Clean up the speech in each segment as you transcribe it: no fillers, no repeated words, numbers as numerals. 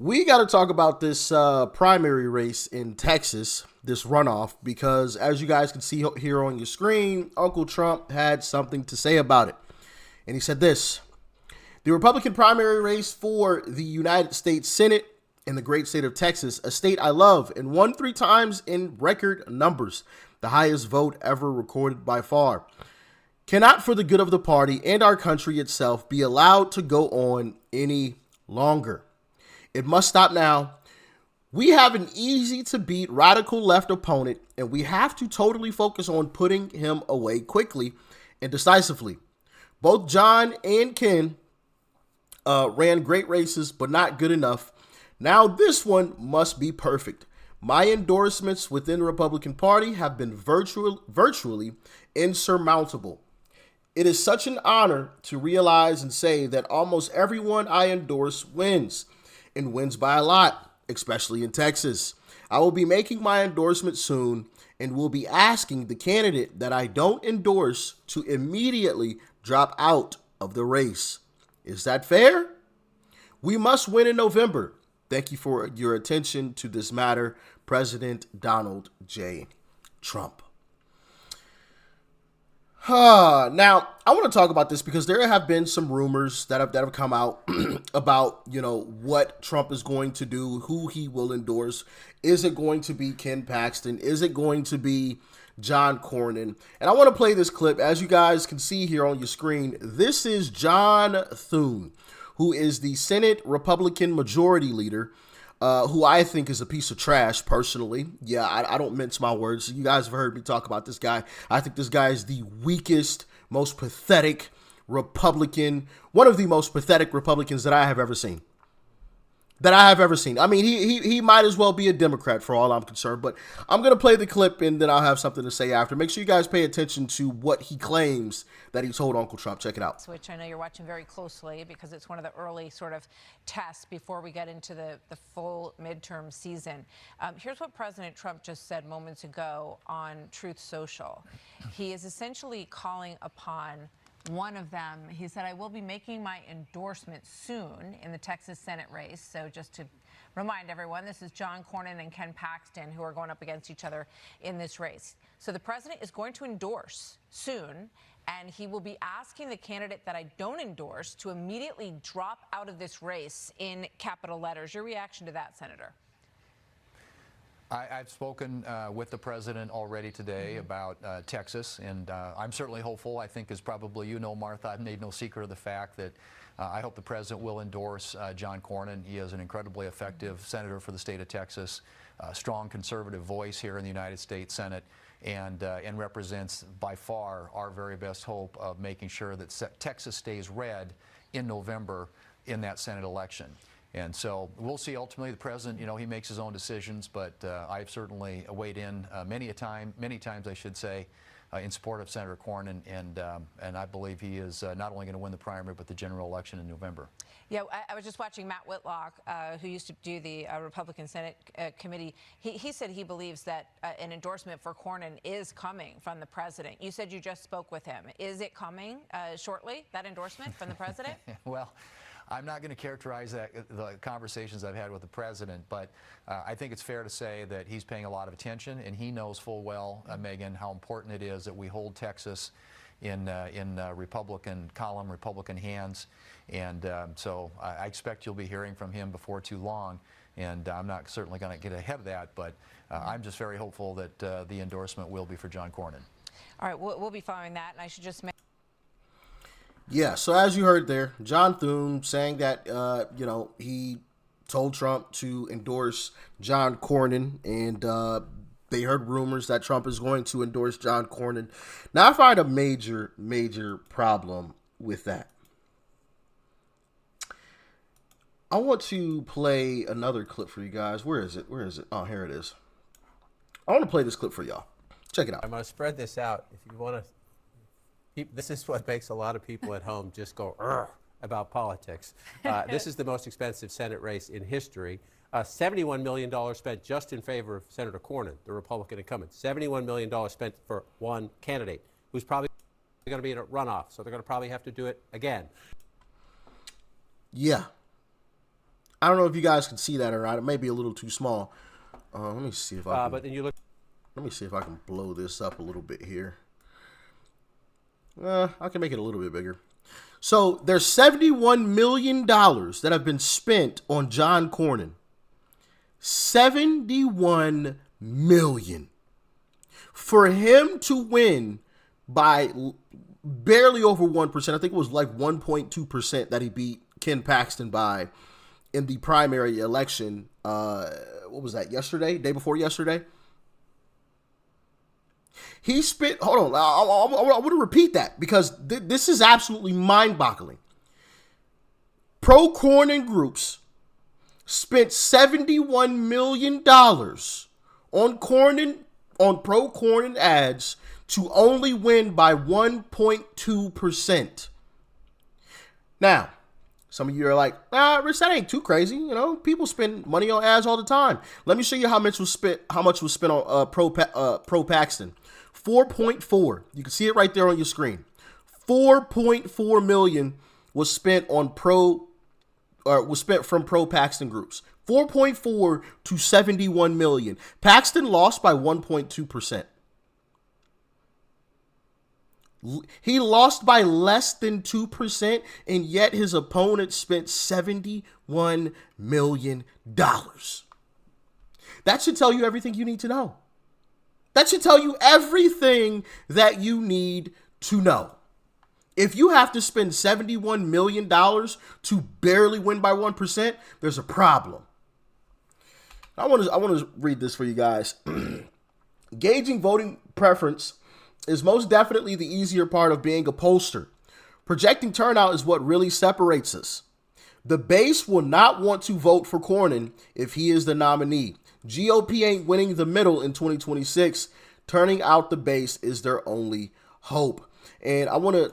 We got to talk about this primary race in Texas, this runoff, because as you guys can see here on your screen, Uncle Trump had something to say about it. And he said this: the Republican primary race for the United States Senate in the great state of Texas, a state I love and won 3 times in record numbers, the highest vote ever recorded by far, cannot, for the good of the party and our country itself, be allowed to go on any longer. It must stop now. We have an easy to beat radical left opponent, and we have to totally focus on putting him away quickly and decisively. Both John and Ken ran great races, but not good enough. Now this one must be perfect. My endorsements within the Republican Party have been virtually insurmountable. It is such an honor to realize and say that almost everyone I endorse wins, and wins by a lot, especially in Texas. I will be making my endorsement soon and will be asking the candidate that I don't endorse to immediately drop out of the race. Is that fair? We must win in November. Thank you for your attention to this matter, President Donald J. Trump. Now, I want to talk about this because there have been some rumors that have come out about, what Trump is going to do, who he will endorse. Is it going to be Ken Paxton? Is it going to be John Cornyn? And I want to play this clip. As you guys can see here on your screen, this is John Thune, who is the Senate Republican Majority Leader, who I think is a piece of trash, personally. Yeah, I don't mince my words. You guys have heard me talk about this guy. I think this guy is the weakest, most pathetic Republican, one of the most pathetic Republicans that I have ever seen. I mean, he might as well be a Democrat for all I'm concerned, but I'm going to play the clip and then I'll have something to say after. Make sure you guys pay attention to what he claims that he told Uncle Trump. Check it out. Which I know you're watching very closely because it's one of the early sort of tests before we get into the full midterm season. Here's what President Trump just said moments ago on Truth Social. He is essentially calling upon one of them. He said, I will be making my endorsement soon in the Texas Senate race. So just to remind everyone, this is John Cornyn and Ken Paxton who are going up against each other in this race. So the president is going to endorse soon, and he will be asking the candidate that I don't endorse to immediately drop out of this race in capital letters. Your reaction to that, Senator? I've spoken with the president already today about Texas, and I'm certainly hopeful. I think, as probably you know, Martha, I've made no secret of the fact that I hope the president will endorse John Cornyn. He is an incredibly effective senator for the state of Texas, a strong conservative voice here in the United States Senate, and represents by far our very best hope of making sure that Texas stays red in November in that Senate election. And so we'll see. Ultimately, the president, he makes his own decisions, but I've certainly weighed in many times, I should say, in support of Senator Cornyn, and I believe he is not only going to win the primary, but the general election in November. Yeah, I was just watching Matt Whitlock, who used to do the Republican Senate committee. He said he believes that an endorsement for Cornyn is coming from the president. You said you just spoke with him. Is it coming shortly, that endorsement from the president? Well, I'm not going to characterize the conversations I've had with the president, but I think it's fair to say that he's paying a lot of attention, and he knows full well, Megan, how important it is that we hold Texas in Republican column, Republican hands, and so I expect you'll be hearing from him before too long, and I'm not certainly going to get ahead of that, but I'm just very hopeful that the endorsement will be for John Cornyn. All right, we'll be following that, and I should just mention. Yeah, so as you heard there, John Thune saying that, he told Trump to endorse John Cornyn, and they heard rumors that Trump is going to endorse John Cornyn. Now, I find a major, major problem with that. I want to play another clip for you guys. Where is it? Oh, here it is. I want to play this clip for y'all. Check it out. I'm going to spread this out. If you want to. This is what makes a lot of people at home just go "Urgh" about politics. This is the most expensive Senate race in history. $71 million spent just in favor of Senator Cornyn, the Republican incumbent. $71 million spent for one candidate who's probably going to be in a runoff, so they're going to probably have to do it again. Yeah. I don't know if you guys can see that or not. It may be a little too small. Let me see if I can. But then you look. Let me see if I can blow this up a little bit here. I can make it a little bit bigger. So there's $71 million that have been spent on John Cornyn. 71 million. For him to win by barely over 1%, I think it was like 1.2% that he beat Ken Paxton by in the primary election. What was that, yesterday? Day before yesterday? He spent, hold on, I want to repeat that because this is absolutely mind-boggling. Pro-Cornyn groups spent $71 million on pro-Cornyn ads to only win by 1.2%. Now, some of you are like, Rich, that ain't too crazy. You know, people spend money on ads all the time. Let me show you how much was spent on pro Paxton. 4.4. You can see it right there on your screen. 4.4 million was spent on from pro Paxton groups. 4.4 to 71 million. Paxton lost by 1.2%. He lost by less than 2%, and yet his opponent spent $71 million. That should tell you everything you need to know. That should tell you everything that you need to know. If you have to spend $71 million to barely win by 1%, there's a problem. I want to read this for you guys. Gauging voting preference is most definitely the easier part of being a pollster. Projecting turnout is what really separates us. The base will not want to vote for Cornyn if he is the nominee. GOP ain't winning the middle in 2026. Turning out the base is their only hope. And I want to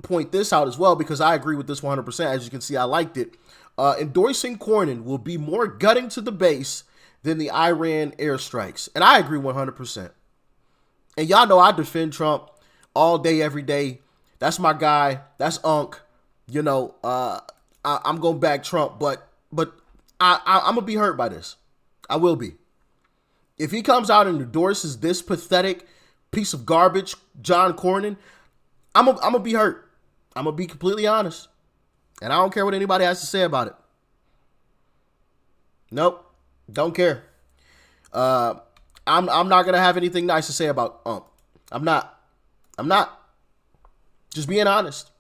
point this out as well because I agree with this 100%. As you can see, I liked it. Endorsing Cornyn will be more gutting to the base than the Iran airstrikes. And I agree 100%. And y'all know I defend Trump all day, every day. That's my guy. That's Unc. You know, I'm going to back Trump, but I'm going to be hurt by this. I will be. If he comes out and endorses this pathetic piece of garbage, John Cornyn, I'm going to be hurt. I'm going to be completely honest. And I don't care what anybody has to say about it. Nope. Don't care. I'm not going to have anything nice to say about I'm not. Just being honest.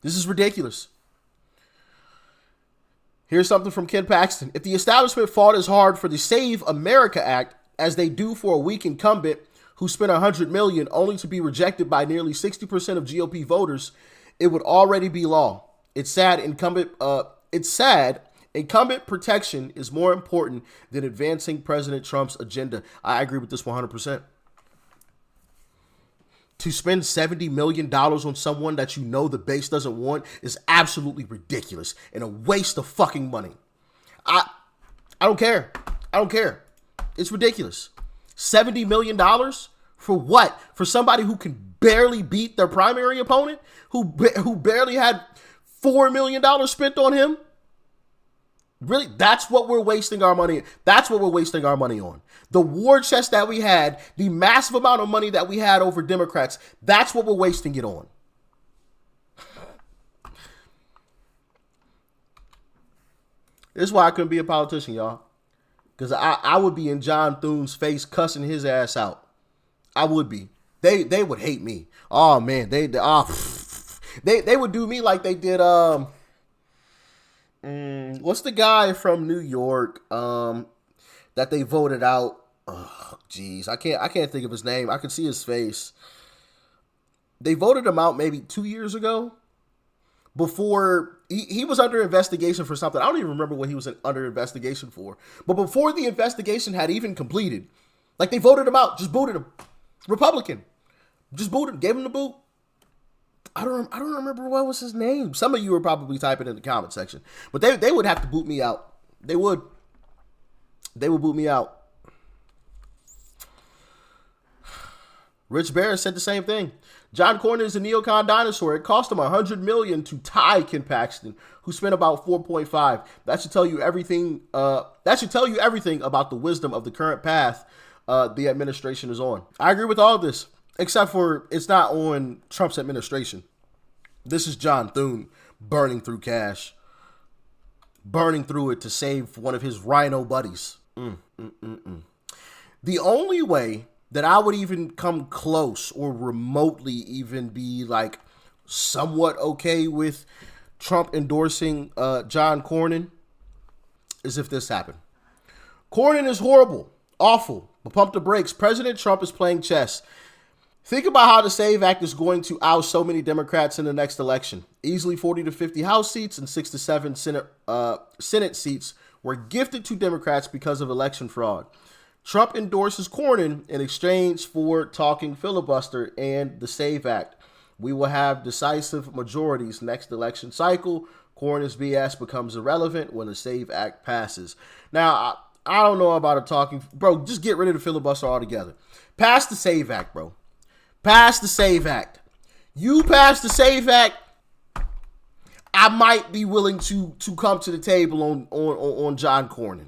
This is ridiculous. Here's something from Ken Paxton. If the establishment fought as hard for the Save America Act as they do for a weak incumbent who spent $100 million only to be rejected by nearly 60% of GOP voters, it would already be law. It's sad. Incumbent protection is more important than advancing President Trump's agenda. I agree with this 100%. To spend $70 million on someone that you know the base doesn't want is absolutely ridiculous and a waste of fucking money. I don't care. I don't care. It's ridiculous. $70 million for what? For somebody who can barely beat their primary opponent? Who barely had $4 million spent on him? Really? That's what we're wasting our money. That's what we're wasting our money on. The war chest that we had, the massive amount of money that we had over Democrats, that's what we're wasting it on. This is why I couldn't be a politician, y'all. Because I would be in John Thune's face cussing his ass out. I would be. They would hate me. Oh, man. They would do me like they did... what's the guy from New York that they voted out? Oh, jeez, I can't think of his name. I can see his face. They voted him out maybe 2 years ago. Before he was under investigation for something. I don't even remember what he was under investigation for. But before the investigation had even completed, like they voted him out, just booted him. Republican, just booted him, gave him the boot. I don't remember what was his name. Some of you are probably typing in the comment section. But they would have to boot me out. They would. They would boot me out. Rich Barrett said the same thing. John Cornyn is a neocon dinosaur. It cost him $100 million to tie Ken Paxton, who spent about 4.5. That should tell you everything. That should tell you everything about the wisdom of the current path the administration is on. I agree with all of this, except for it's not on Trump's administration. This is John Thune burning through cash, burning through it to save one of his rhino buddies. The only way that I would even come close or remotely even be like somewhat okay with Trump endorsing John Cornyn is if this happened. Cornyn is horrible, awful, but pump the brakes. President Trump is playing chess. Think about how the SAVE Act is going to oust so many Democrats in the next election. Easily 40 to 50 House seats and 6 to 7 Senate seats were gifted to Democrats because of election fraud. Trump endorses Cornyn in exchange for talking filibuster and the SAVE Act. We will have decisive majorities next election cycle. Cornyn's BS becomes irrelevant when the SAVE Act passes. Now, I don't know about a talking... Bro, just get rid of the filibuster altogether. Pass the SAVE Act, bro. Pass the SAVE Act. You pass the SAVE Act, I might be willing to come to the table on John Cornyn.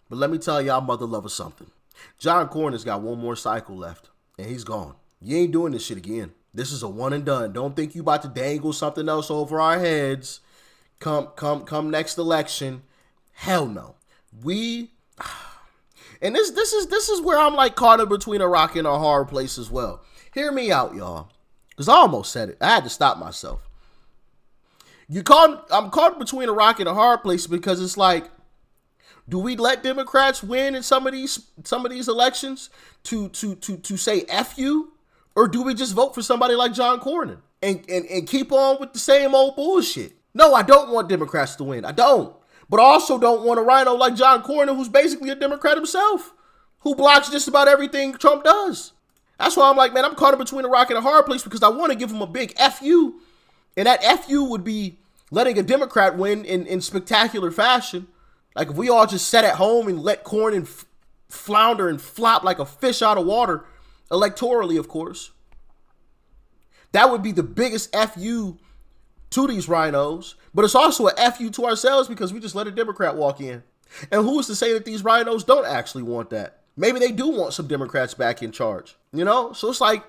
But let me tell y'all mother lover something. John Cornyn's got one more cycle left, and he's gone. You ain't doing this shit again. This is a one and done. Don't think you about to dangle something else over our heads. Come next election. Hell no. And this is where I'm like caught in between a rock and a hard place as well. Hear me out, y'all. Because I almost said it. I had to stop myself. I'm caught between a rock and a hard place because it's like, do we let Democrats win in some of these elections to say F you? Or do we just vote for somebody like John Cornyn and keep on with the same old bullshit? No, I don't want Democrats to win. I don't. But I also don't want a rhino like John Cornyn, who's basically a Democrat himself, who blocks just about everything Trump does. That's why I'm like, man, I'm caught in between a rock and a hard place because I want to give him a big F you. And that F you would be letting a Democrat win in spectacular fashion. Like if we all just sat at home and let Cornyn flounder and flop like a fish out of water, electorally, of course. That would be the biggest FU to these rhinos, but it's also a FU to ourselves because we just let a Democrat walk in. And who is to say that these rhinos don't actually want that? Maybe they do want some Democrats back in charge, you know? So it's like,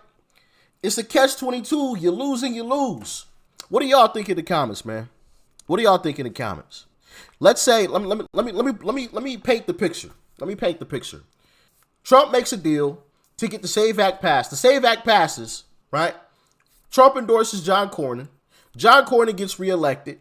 it's a catch-22. You lose and you lose. What do y'all think in the comments, man? What do y'all think in the comments? Let's say, let me paint the picture. Let me paint the picture. Trump makes a deal to get the SAVE Act passed. The SAVE Act passes, right? Trump endorses John Cornyn. John Cornyn gets reelected.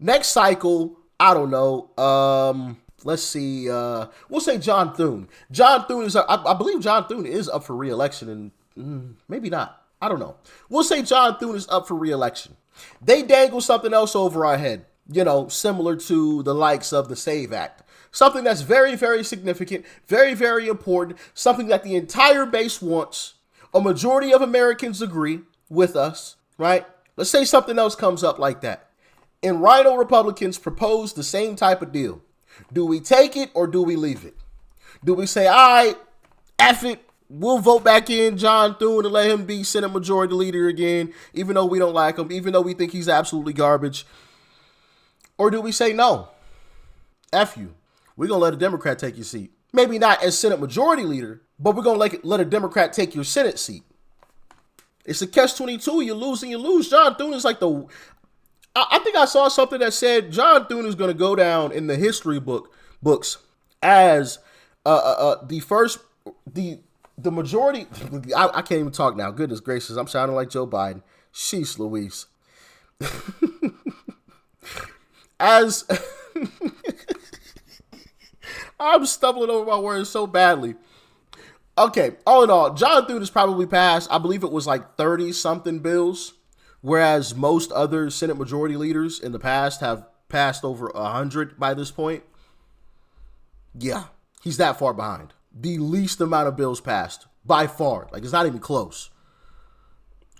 Next cycle, I don't know. Let's see. We'll say John Thune. John Thune is, I believe John Thune is up for reelection, and maybe not. I don't know. We'll say John Thune is up for reelection. They dangle something else over our head, you know, similar to the likes of the SAVE Act. Something that's very, very significant, very, very important, something that the entire base wants. A majority of Americans agree with us, right? Let's say something else comes up like that. And Rhino Republicans propose the same type of deal. Do we take it or do we leave it? Do we say, all right, F it, we'll vote back in John Thune and let him be Senate Majority Leader again, even though we don't like him, even though we think he's absolutely garbage? Or do we say, no, F you, we're going to let a Democrat take your seat? Maybe not as Senate Majority Leader, but we're going to let a Democrat take your Senate seat. It's a catch-22. You lose and you lose. John Thune is like I think I saw something that said John Thune is going to go down in the history books as the majority. I can't even talk now. Goodness gracious, I'm sounding like Joe Biden. Sheesh Louise. As I'm stumbling over my words so badly. Okay, all in all, John Thune has probably passed, I believe it was like 30-something bills, whereas most other Senate Majority Leaders in the past have passed over 100 by this point. Yeah, he's that far behind. The least amount of bills passed, by far. Like, it's not even close.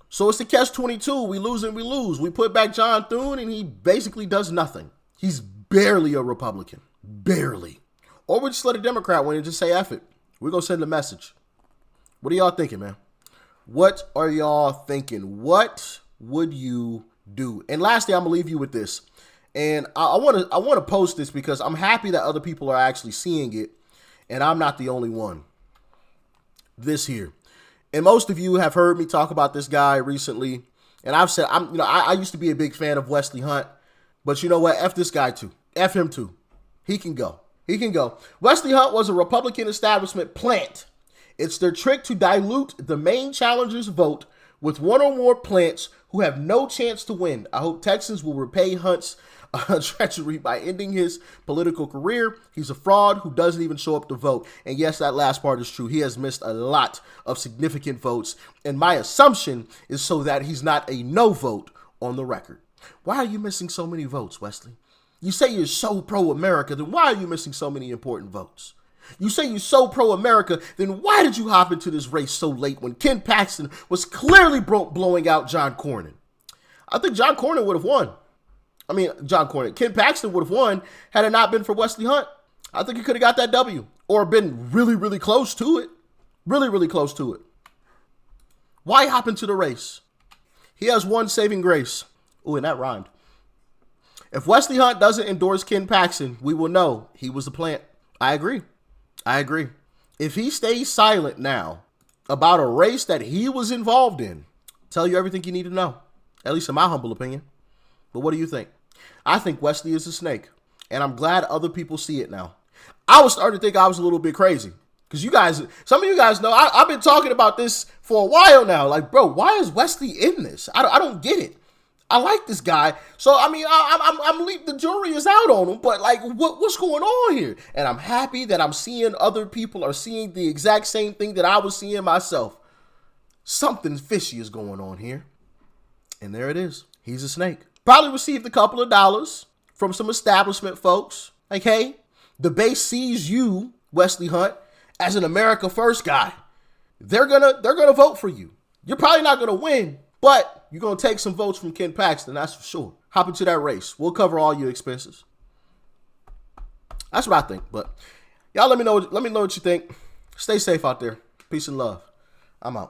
So it's the catch-22. We lose and we lose. We put back John Thune, and he basically does nothing. He's barely a Republican. Barely. Or we just let a Democrat win and just say F it. We're going to send a message. What are y'all thinking, man? What are y'all thinking? What would you do? And lastly, I'm gonna leave you with this. And I want to post this because I'm happy that other people are actually seeing it, and I'm not the only one. This here, and most of you have heard me talk about this guy recently, and I've said I used to be a big fan of Wesley Hunt, but you know what? F this guy too. F him too. He can go. He can go. Wesley Hunt was a Republican establishment plant. It's their trick to dilute the main challenger's vote with one or more plants who have no chance to win. I hope Texans will repay Hunt's treachery by ending his political career. He's a fraud who doesn't even show up to vote. And yes, that last part is true. He has missed a lot of significant votes. And my assumption is so that he's not a no vote on the record. Why are you missing so many votes, Wesley? You say you're so pro-America, then why are you missing so many important votes? You say you're so pro-America, then why did you hop into this race so late when Ken Paxton was clearly blowing out John Cornyn? I think John Cornyn would have won. Ken Paxton would have won had it not been for Wesley Hunt. I think he could have got that W or been really, really close to it. Really, really close to it. Why hop into the race? He has one saving grace. Ooh, and that rhymed. If Wesley Hunt doesn't endorse Ken Paxton, we will know he was a plant. I agree. If he stays silent now about a race that he was involved in, tell you everything you need to know, at least in my humble opinion. But what do you think? I think Wesley is a snake, and I'm glad other people see it now. I was starting to think I was a little bit crazy because some of you guys know I've been talking about this for a while now. Like, bro, why is Wesley in this? I don't get it. I like this guy. So, the jury is out on him, but like, what's going on here? And I'm happy that I'm seeing other people are seeing the exact same thing that I was seeing myself. Something fishy is going on here. And there it is. He's a snake. Probably received a couple of dollars from some establishment folks. Like, hey, the base sees you, Wesley Hunt, as an America First guy. They're gonna vote for you. You're probably not gonna win, but you're going to take some votes from Ken Paxton, that's for sure. Hop into that race. We'll cover all your expenses. That's what I think. But y'all let me know what you think. Stay safe out there. Peace and love. I'm out.